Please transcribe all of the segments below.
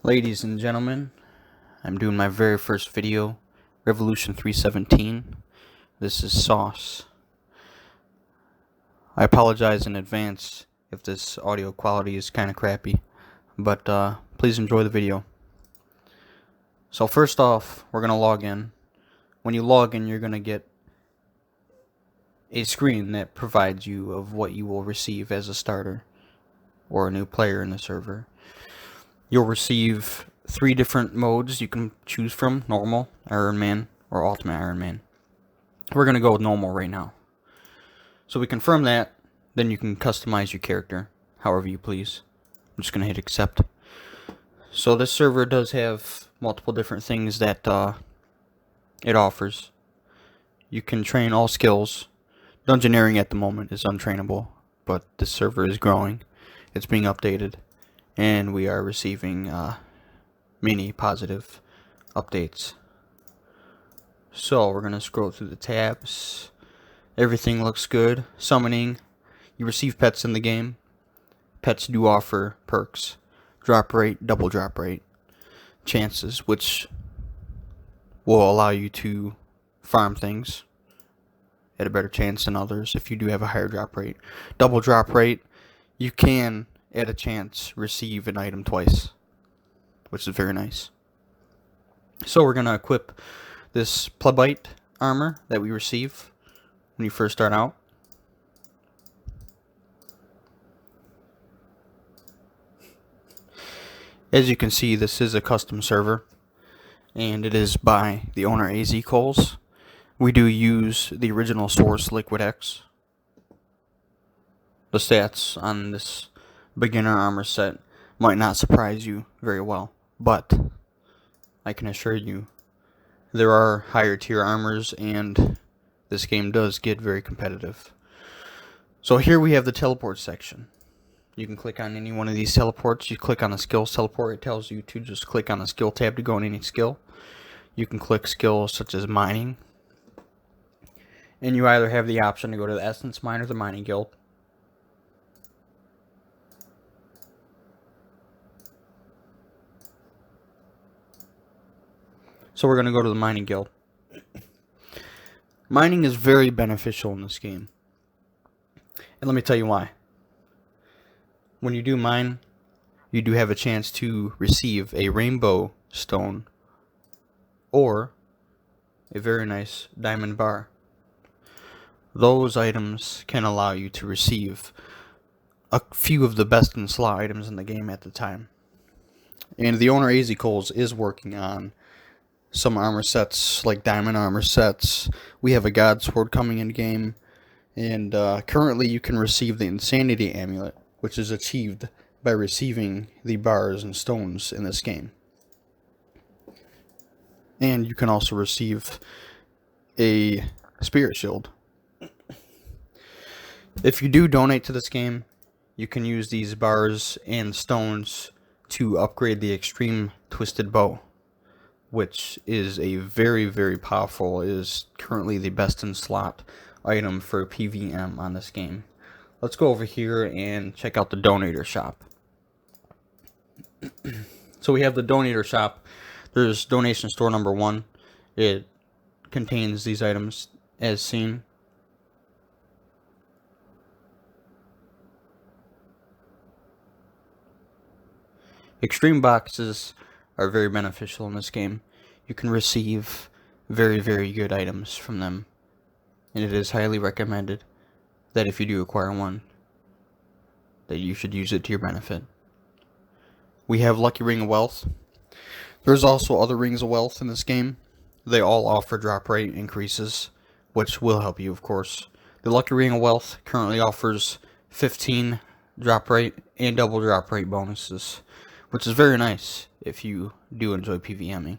Ladies and gentlemen, I'm doing my very first video, Revolution 317. This is Sauce. I apologize in advance if this audio quality is kind of crappy, but please enjoy the video. So first off, we're going to log in. When you log in, you're going to get a screen that provides you of what you will receive as a starter or a new player in the server. You'll receive 3 different modes you can choose from: normal, Iron Man, or Ultimate Iron Man. We're going to go with normal right now. So we confirm that, then you can customize your character however you please. I'm just going to hit accept. So this server does have multiple different things that it offers. You can train all skills. Dungeoneering at the moment is untrainable, but this server is growing. It's being updated, and we are receiving many positive updates. So we're going to scroll through the tabs. Everything looks good. Summoning. You receive pets in the game. Pets do offer perks. Drop rate, double drop rate. Chances, which will allow you to farm things at a better chance than others if you do have a higher drop rate. Double drop rate, you can at a chance receive an item twice, which is very nice. So we're going to equip this plebite armor that we receive when you first start out. As you can see, this is a custom server, and it is by the owner Azculls. We do use the original source liquidX. The stats on this beginner armor set might not surprise you very well, but I can assure you there are higher tier armors, and this game does get very competitive. So here we have the teleport section. You can click on any one of these teleports. You click on the skills teleport, it tells you to just click on the skill tab to go in any skill. You can click skills such as mining, and you either have the option to go to the essence mine or the mining guild. So we're going to go to the mining guild. Mining is very beneficial in this game, and let me tell you why. When you do mine, you do have a chance to receive a rainbow stone or a very nice diamond bar. Those items can allow you to receive a few of the best in slot items in the game at the time. And the owner Azculls is working on some armor sets, like diamond armor sets. We have a god sword coming in game, and currently you can receive the insanity amulet, which is achieved by receiving the bars and stones in this game. And you can also receive a spirit shield. If you do donate to this game, you can use these bars and stones to upgrade the extreme twisted bow, which is a very, very powerful, is currently the best in slot item for PVM on this game. Let's go over here and check out the donator shop. So we have the donator shop. There's donation store number 1. It contains these items as seen. Extreme boxes are very beneficial in this game. You can receive very, very good items from them, and it is highly recommended that if you do acquire one, that you should use it to your benefit. We have Lucky Ring of Wealth. There's also other Rings of Wealth in this game. They all offer drop rate increases, which will help you, of course. The Lucky Ring of Wealth currently offers 15 drop rate and double drop rate bonuses, which is very nice if you do enjoy PVMing.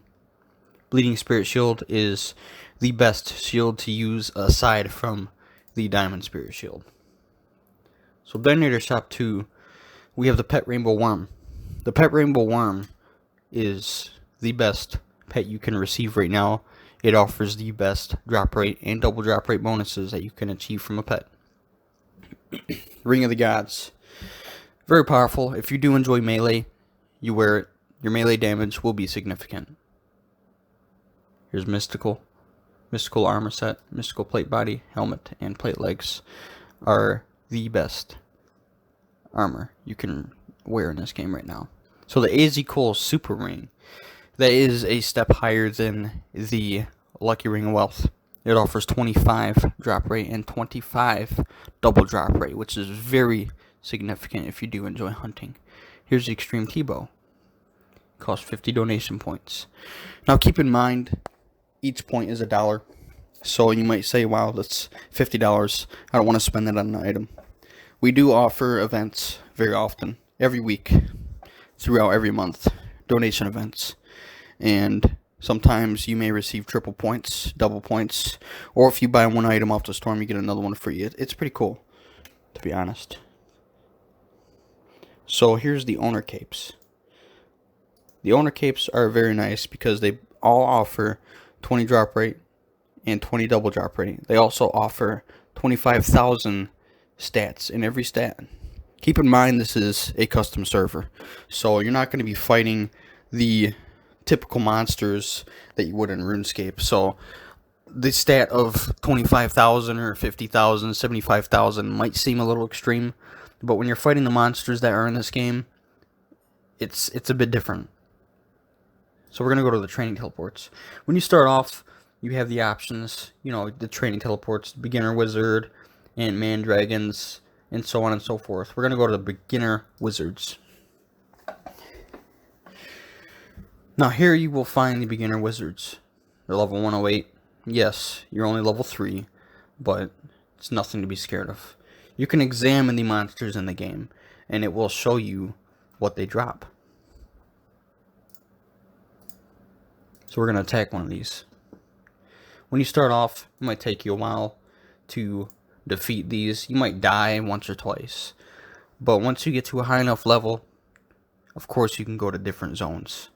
Bleeding Spirit Shield is the best shield to use aside from the Diamond Spirit Shield. So Donator Shop 2, we have the Pet Rainbow Worm. The Pet Rainbow Worm is the best pet you can receive right now. It offers the best drop rate and double drop rate bonuses that you can achieve from a pet. Ring of the Gods. Very powerful. If you do enjoy melee, you wear it. your melee damage will be significant. Here's Mystical armor set, Mystical plate body, helmet, and plate legs are the best armor you can wear in this game right now. So the Azculls Super Ring, that is a step higher than the Lucky Ring of Wealth. It offers 25 drop rate and 25 double drop rate, which is very significant if you do enjoy hunting. Here's the Extreme T-Bow. Costs 50 donation points. Now keep in mind, each point is $1. So you might say, wow, that's $50. I don't want to spend that on an item. We do offer events very often, every week, throughout every month, donation events. And sometimes you may receive triple points, double points, or if you buy one item off the storm, you get another one free. It's pretty cool, to be honest. So here's the owner capes. The owner capes are very nice because they all offer 20 drop rate and 20 double drop rate. They also offer 25,000 stats in every stat. Keep in mind this is a custom server, so you're not going to be fighting the typical monsters that you would in RuneScape. So the stat of 25,000 or 50,000, 75,000 might seem a little extreme, but when you're fighting the monsters that are in this game, it's a bit different. So we're going to go to the training teleports. When you start off, you have the options, the training teleports, beginner wizard, and man dragons, and so on and so forth. We're going to go to the beginner wizards. Now here you will find the beginner wizards. They're level 108. Yes, you're only level 3, but it's nothing to be scared of. You can examine the monsters in the game, and it will show you what they drop. So we're going to attack one of these. When you start off, it might take you a while to defeat these. You might die once or twice. But once you get to a high enough level, of course you can go to different zones.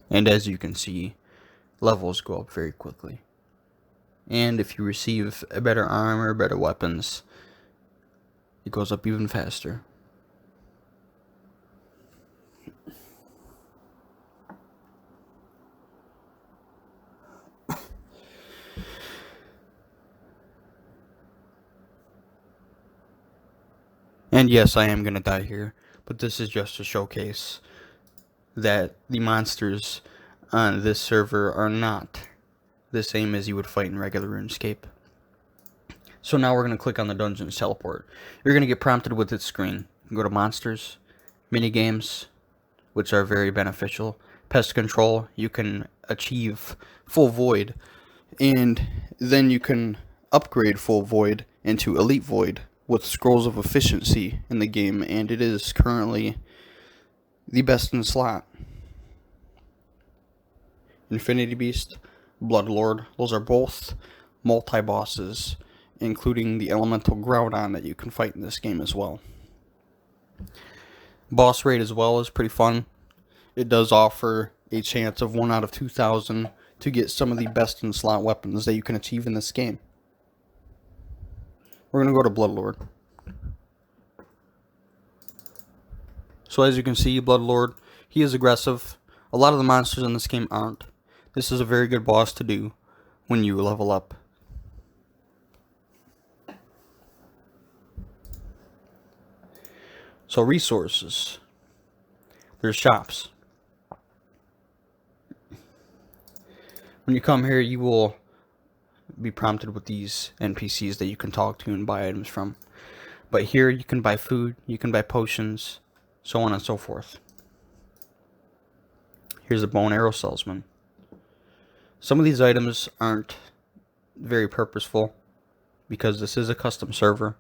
And as you can see, levels go up very quickly. And if you receive a better armor, better weapons, it goes up even faster. And yes, I am going to die here, but this is just to showcase that the monsters on this server are not the same as you would fight in regular RuneScape. So now we're going to click on the Dungeons teleport. You're going to get prompted with this screen. You can go to Monsters, Minigames, which are very beneficial. Pest Control, you can achieve Full Void, and then you can upgrade Full Void into Elite Void with Scrolls of Efficiency in the game, and it is currently the best in the slot. Infinity Beast, Bloodlord, those are both multi-bosses, including the Elemental Groudon that you can fight in this game as well. Boss Raid as well is pretty fun. It does offer a chance of 1 out of 2,000 to get some of the best in slot weapons that you can achieve in this game. We're going to go to Bloodlord. So as you can see, Bloodlord, he is aggressive. A lot of the monsters in this game aren't. This is a very good boss to do when you level up. So resources. There's shops. When you come here, you will be prompted with these NPCs that you can talk to and buy items from. But here you can buy food, you can buy potions, so on and so forth. Here's a bow and arrow salesman. Some of these items aren't very purposeful because this is a custom server.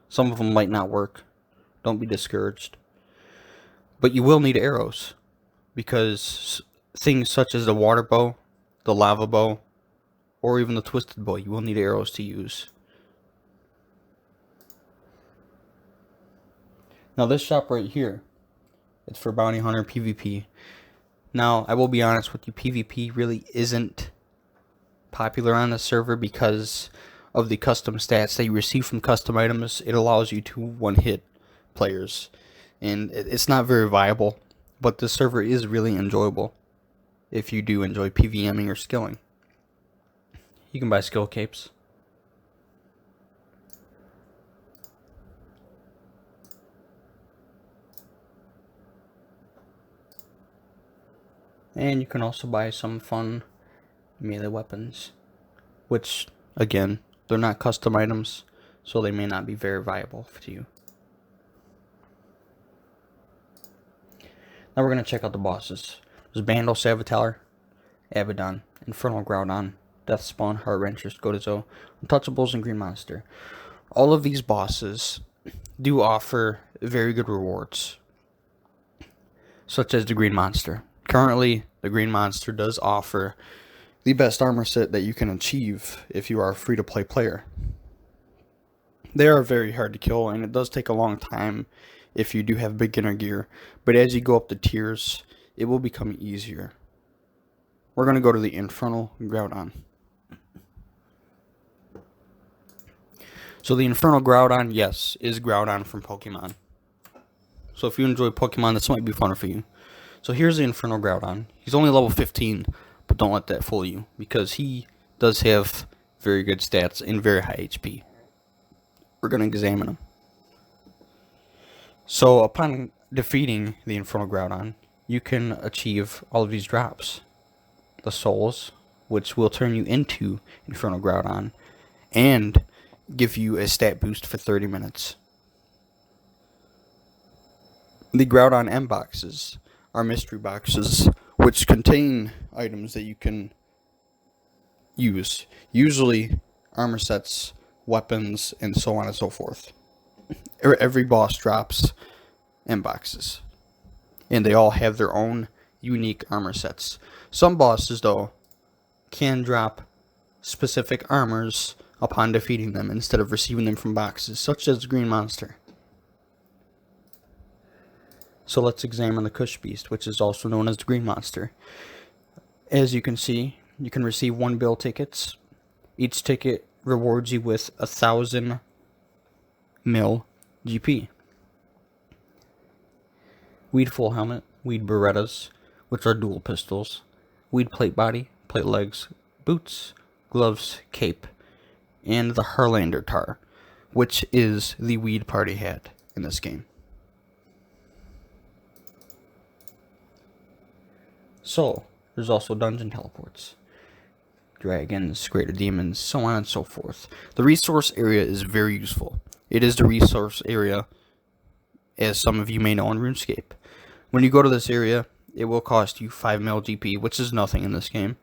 Some of them might not work. Don't be discouraged. But you will need arrows because things such as the water bow, the lava bow, or even the twisted bow, you will need arrows to use. Now this shop right here, it's for Bounty Hunter PvP. Now, I will be honest with you, PvP really isn't popular on the server because of the custom stats that you receive from custom items, it allows you to one-hit players. And it's not very viable, but this server is really enjoyable if you do enjoy PVMing or skilling. You can buy skill capes. And you can also buy some fun melee weapons, which, again, they're not custom items, so they may not be very viable to you. Now we're going to check out the bosses. There's Bandle, Savitaler, Abaddon, Infernal Groudon, Deathspawn, Heartwrenchers, Gotizo, Untouchables, and Green Monster. All of these bosses do offer very good rewards, such as the Green Monster. Currently, the Green Monster does offer the best armor set that you can achieve if you are a free-to-play player. They are very hard to kill, and it does take a long time if you do have beginner gear, but as you go up the tiers, it will become easier. We're going to go to the Infernal Groudon. So the Infernal Groudon, yes, is Groudon from Pokemon. So if you enjoy Pokemon, this might be fun for you. So here's the Infernal Groudon. He's only level 15, but don't let that fool you, because he does have very good stats and very high HP. We're going to examine him. So upon defeating the Infernal Groudon, you can achieve all of these drops. The souls, which will turn you into Infernal Groudon, and give you a stat boost for 30 minutes. The Groudon M boxes are mystery boxes, which contain items that you can use. Usually armor sets, weapons, and so on and so forth. Every boss drops M boxes, and they all have their own unique armor sets. Some bosses, though, can drop specific armors upon defeating them instead of receiving them from boxes, such as the Green Monster. So let's examine the Kush Beast, which is also known as the Green Monster. As you can see, you can receive 1 bill tickets. Each ticket rewards you with 1,000 mil GP. Weed Full Helmet, Weed Berettas, which are dual pistols, Weed Plate Body, Plate Legs, Boots, Gloves, Cape, and the Harlander Tar, which is the Weed Party hat in this game. So, there's also dungeon teleports, dragons, greater demons, so on and so forth. The resource area is very useful. It is the resource area, as some of you may know, in RuneScape. When you go to this area, it will cost you 5 mil GP, which is nothing in this game.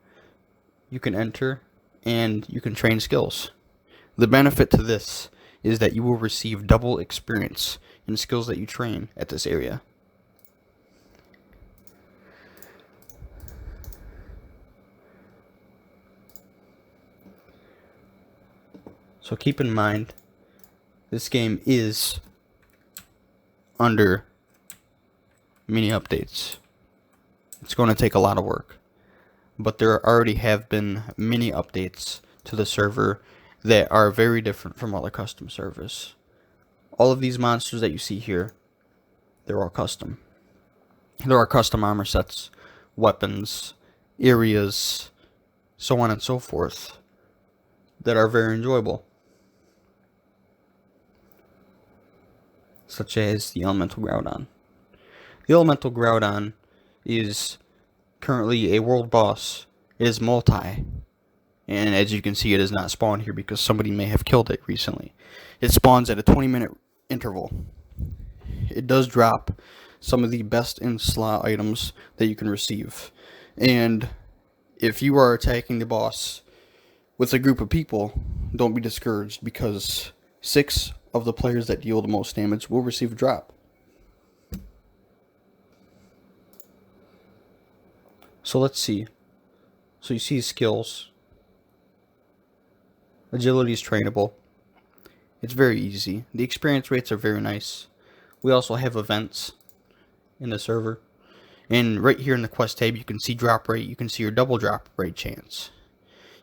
You can enter, and you can train skills. The benefit to this is that you will receive double experience in skills that you train at this area. So keep in mind, this game is under mini updates. It's going to take a lot of work, but there already have been mini updates to the server that are very different from other custom servers. All of these monsters that you see here, they're all custom. There are custom armor sets, weapons, areas, so on and so forth, that are very enjoyable, such as the Elemental Groudon. The Elemental Groudon is currently a world boss. It is multi, and as you can see, it is not spawned here because somebody may have killed it recently. It spawns at a 20-minute interval. It does drop some of the best in slot items that you can receive, and if you are attacking the boss with a group of people, don't be discouraged, because 6 of the players that deal the most damage will receive a drop. So let's see. So you see skills. Agility is trainable. It's very easy. The experience rates are very nice. We also have events in the server. And right here in the quest tab, you can see drop rate. You can see your double drop rate chance.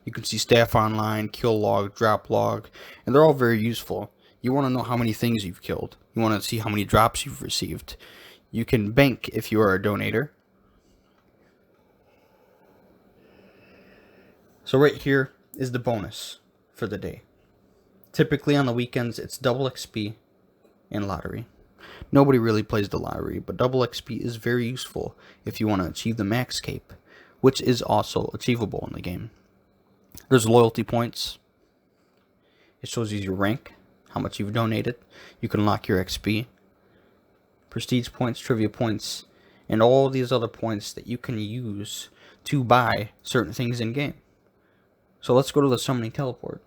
You can see staff online, kill log, drop log, and they're all very useful. You want to know how many things you've killed. You want to see how many drops you've received. You can bank if you are a donator. So right here is the bonus for the day. Typically on the weekends, it's double XP and lottery. Nobody really plays the lottery, but double XP is very useful if you want to achieve the max cape, which is also achievable in the game. There's loyalty points. It shows you your rank, how much you've donated. You can lock your XP, prestige points, trivia points, and all these other points that you can use to buy certain things in game. So let's go to the summoning teleport.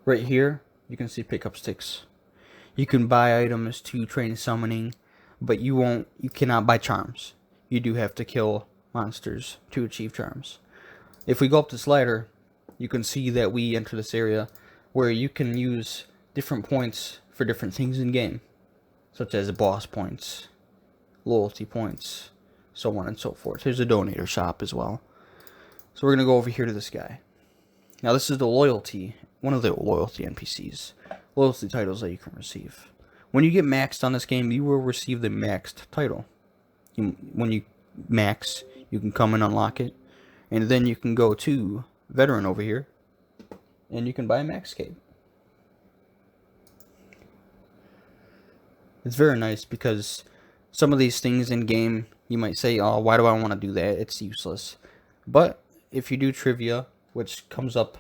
Right here, you can see pickup sticks. You can buy items to train summoning, but you cannot buy charms. You do have to kill monsters to achieve charms. If we go up this ladder, you can see that we enter this area where you can use different points for different things in game, such as boss points, loyalty points, so on and so forth. There's a donator shop as well. So we're going to go over here to this guy. Now this is the loyalty, one of the loyalty NPCs, loyalty titles that you can receive. When you get maxed on this game, you will receive the maxed title. When you max, you can come and unlock it, and then you can go to veteran over here, and you can buy a max cape. It's very nice because some of these things in game, you might say, oh, why do I want to do that? It's useless. But if you do trivia, which comes up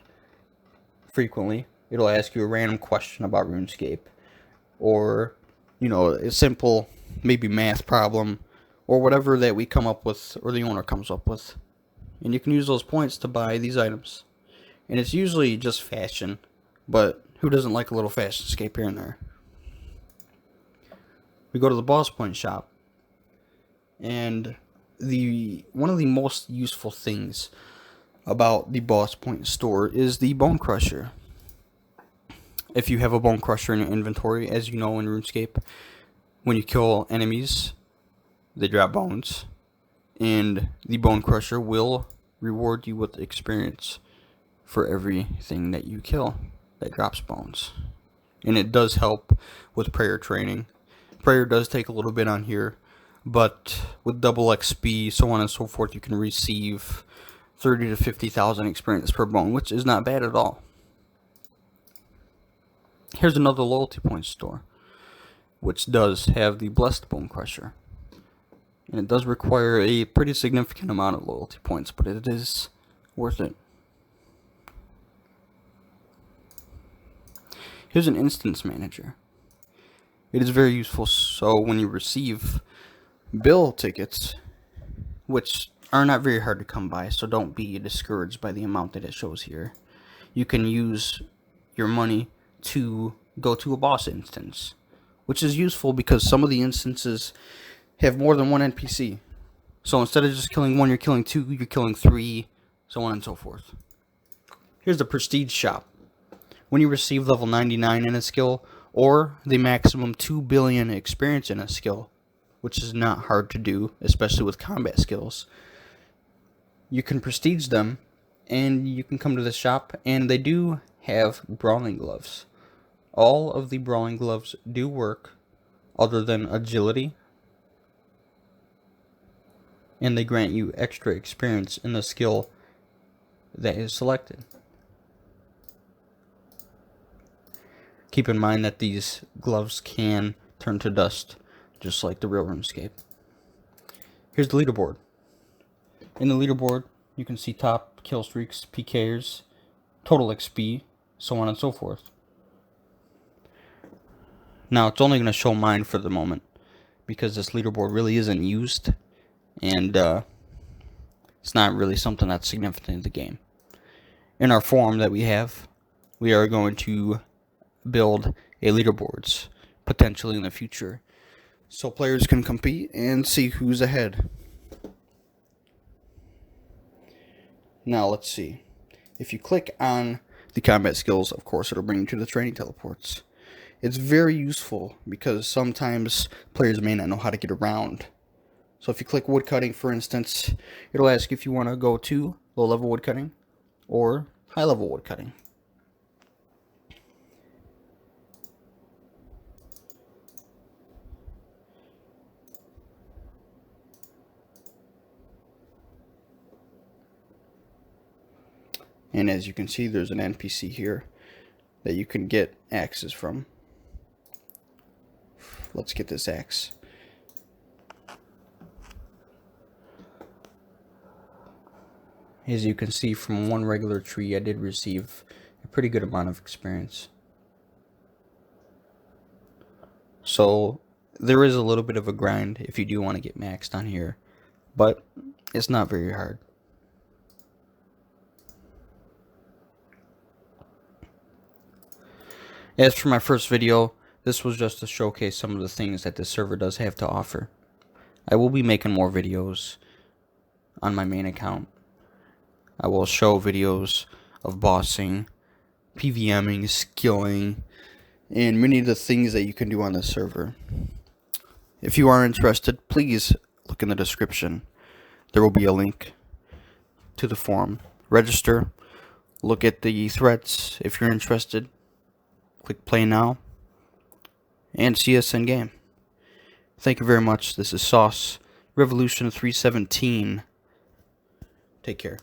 frequently, it'll ask you a random question about RuneScape, or, you know, a simple, maybe math problem, or whatever that we come up with, or the owner comes up with. And you can use those points to buy these items. And it's usually just fashion, but who doesn't like a little fashion scape here and there? We go to the boss point shop, and one of the most useful things about the boss point store is the bone crusher. If you have a bone crusher in your inventory, as you know in RuneScape, when you kill enemies, they drop bones, and the bone crusher will reward you with experience for everything that you kill that drops bones. And it does help with prayer training. Prayer does take a little bit on here, but with double XP, so on and so forth, you can receive 30 to 50,000 experience per bone, which is not bad at all. Here's another loyalty point store, which does have the blessed bone crusher. And it does require a pretty significant amount of loyalty points, but it is worth it. Here's an instance manager. It is very useful, so when you receive bill tickets, which are not very hard to come by, so don't be discouraged by the amount that it shows here, you can use your money to go to a boss instance, which is useful because some of the instances have more than one NPC. So instead of just killing one, you're killing two, you're killing three, so on and so forth. Here's the prestige shop. When you receive level 99 in a skill, or the maximum 2 billion experience in a skill, which is not hard to do, especially with combat skills, you can prestige them, and you can come to the shop, and they do have brawling gloves. All of the brawling gloves do work, other than agility, and they grant you extra experience in the skill that is selected. Keep in mind that these gloves can turn to dust, just like the real RuneScape. Here's the leaderboard. In the leaderboard, you can see top kill streaks, PKers, total XP, so on and so forth. Now, it's only going to show mine for the moment, because this leaderboard really isn't used, and it's not really something that's significant in the game. In our forum that we have, we are going to build a leaderboards, potentially in the future, so players can compete and see who's ahead. Now, let's see. If you click on the combat skills, of course, it'll bring you to the training teleports. It's very useful because sometimes players may not know how to get around. So if you click woodcutting, for instance, it'll ask if you want to go to low-level woodcutting or high-level woodcutting. And as you can see, there's an NPC here that you can get axes from. Let's get this axe. As you can see, from one regular tree, I did receive a pretty good amount of experience. So there is a little bit of a grind if you do want to get maxed on here, but it's not very hard. As for my first video, this was just to showcase some of the things that this server does have to offer. I will be making more videos on my main account. I will show videos of bossing, PVMing, skilling, and many of the things that you can do on this server. If you are interested, please look in the description. There will be a link to the forum. Register, look at the threads if you're interested. Click play now, and see us in game. Thank you very much. This is Sauce, Revolution 317. Take care.